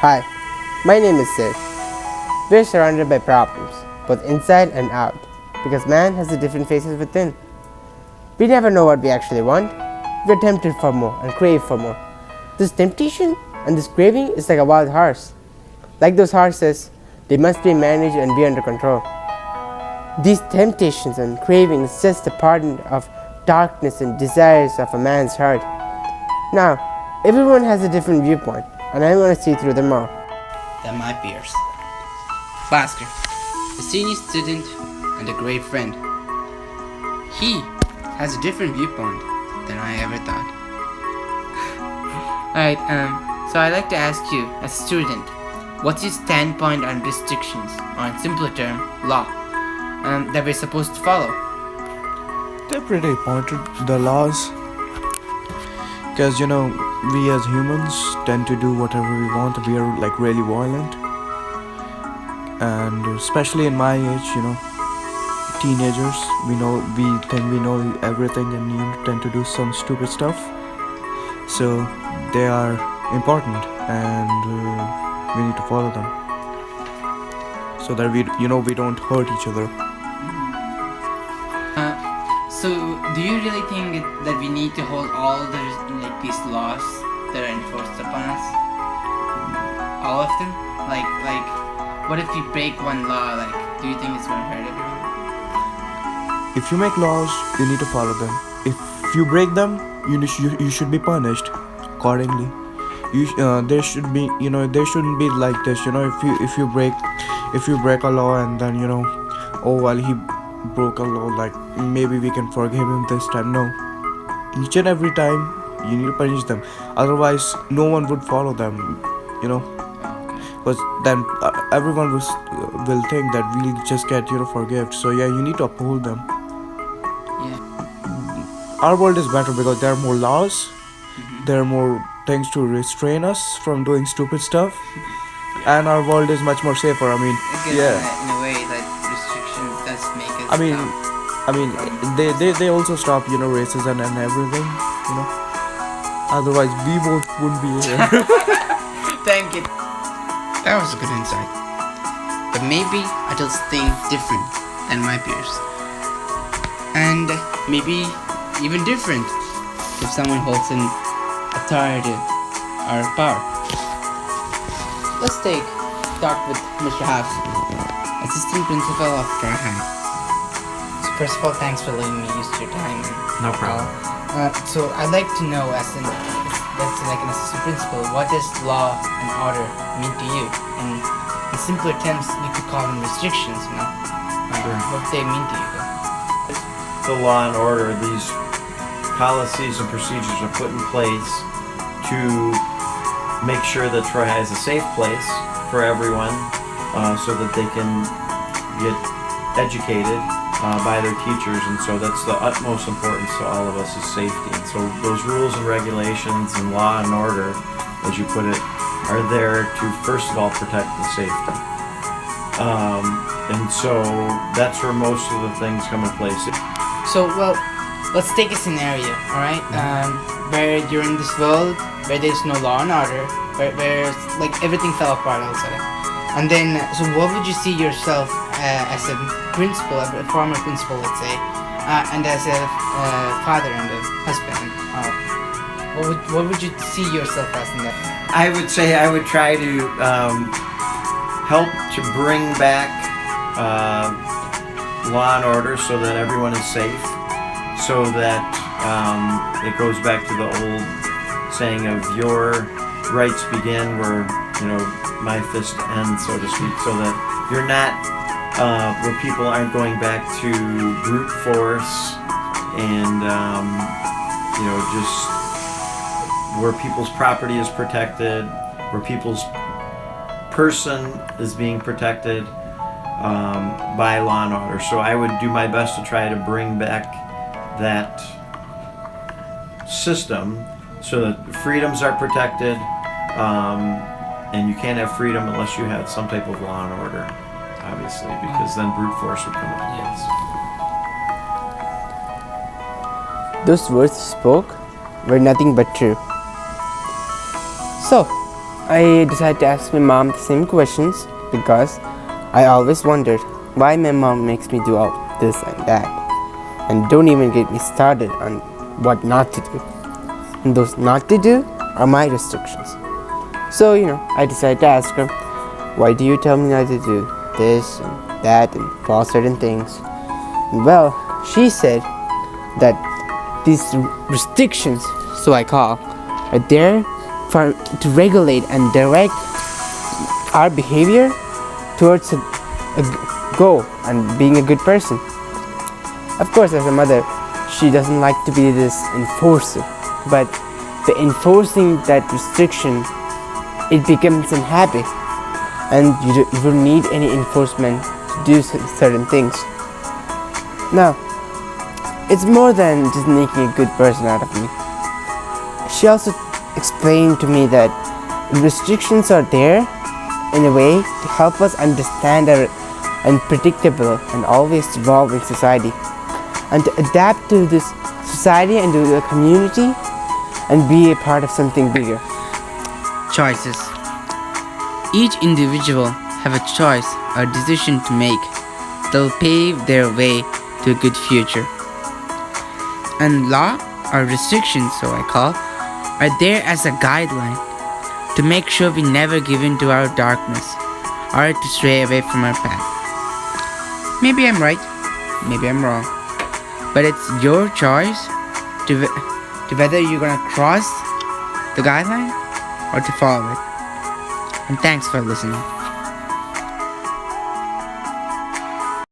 Hi, my name is Sid. We're surrounded by problems, both inside and out, because man has the different faces within. We never know what we actually want. We're tempted for more and crave for more. This temptation and this craving is like a wild horse. Like those horses, they must be managed and be under control. These temptations and cravings just a part of darkness and desires of a man's heart. Now, everyone has a different viewpoint, and I want to see through them all. Than my peers. Bhaskar, a senior student and a great friend. He has a different viewpoint than I ever thought. Alright, so I'd like to ask you, as a student, what's your standpoint on restrictions, or in simpler term, law, that we're supposed to follow? They're pretty pointed, the laws. Because, we as humans tend to do whatever we want. We are like really violent. And especially in my age, teenagers, we think we know everything and tend to do some stupid stuff. So they are important and we need to follow them. So that we don't hurt each other. So, do you really think that we need to hold all these laws that are enforced upon us? All of them? Like, what if you break one law? Do you think it's going to hurt everyone? If you make laws, you need to follow them. If you break them, you should be punished accordingly. There shouldn't be like this. If you break a law and then he broke a law, maybe we can forgive him this time. No, each and every time you need to punish them, otherwise no one would follow them, because then everyone will think that we just get forgive. So yeah, you need to uphold them. Yeah. Our world is better because there are more laws. There are more things to restrain us from doing stupid stuff, and our world is much more safer. I guess in a way that restriction does make us they also stop racism and everything. Otherwise we both wouldn't be here. Thank you. That was a good insight. But maybe I just think different than my peers, and maybe even different if someone holds an authority or power. Let's talk with Mr. House, assistant principal of Troy High. So first of all, thanks for letting me use your time. No problem. So I'd like to know, that's like an assistant principal, what does law and order mean to you? And in simpler terms, you could call them restrictions. What they mean to you? The law and order, these policies and procedures are put in place to make sure that Troy High is a safe place for everyone, so that they can get educated by their teachers, and so that's the utmost importance to all of us is safety. And so those rules and regulations and law and order, as you put it, are there to first of all protect the safety. And so that's where most of the things come in place. So, well, let's take a scenario, alright? Where you're in this world where there's no law and order, where everything fell apart all of a sudden. And then, so what would you see yourself as a principal, a former principal, let's say, and as a father and a husband? What would you see yourself as in that? I would say I would try to help to bring back law and order so that everyone is safe, so that it goes back to the old saying of your rights begin where my fist ends, so to speak, so that you're not where people aren't going back to brute force and just where people's property is protected, where people's person is being protected by law and order. So I would do my best to try to bring back that system so that freedoms are protected, and you can't have freedom unless you have some type of law and order, obviously, because then brute force would come into place. Those words you spoke were nothing but true. So, I decided to ask my mom the same questions because I always wondered why my mom makes me do all this and that. And don't even get me started on what not to do. And those not to do are my restrictions. So, I decided to ask her, why do you tell me not to do this and that and follow certain things? Well, she said that these restrictions, so I call, are there to regulate and direct our behavior towards a goal and being a good person. Of course, as a mother, she doesn't like to be this enforcer, but the enforcing that restriction, it becomes a habit, and you don't need any enforcement to do certain things. Now, it's more than just making a good person out of me. She also explained to me that restrictions are there in a way to help us understand our unpredictable and always evolving society, and to adapt to this society and to the community and be a part of something bigger. Choices. Each individual have a choice or decision to make that will pave their way to a good future. And law or restrictions, so I call, are there as a guideline to make sure we never give in to our darkness or to stray away from our path. Maybe I'm right, maybe I'm wrong, but it's your choice to whether you're gonna cross the guideline or to follow it. And thanks for listening.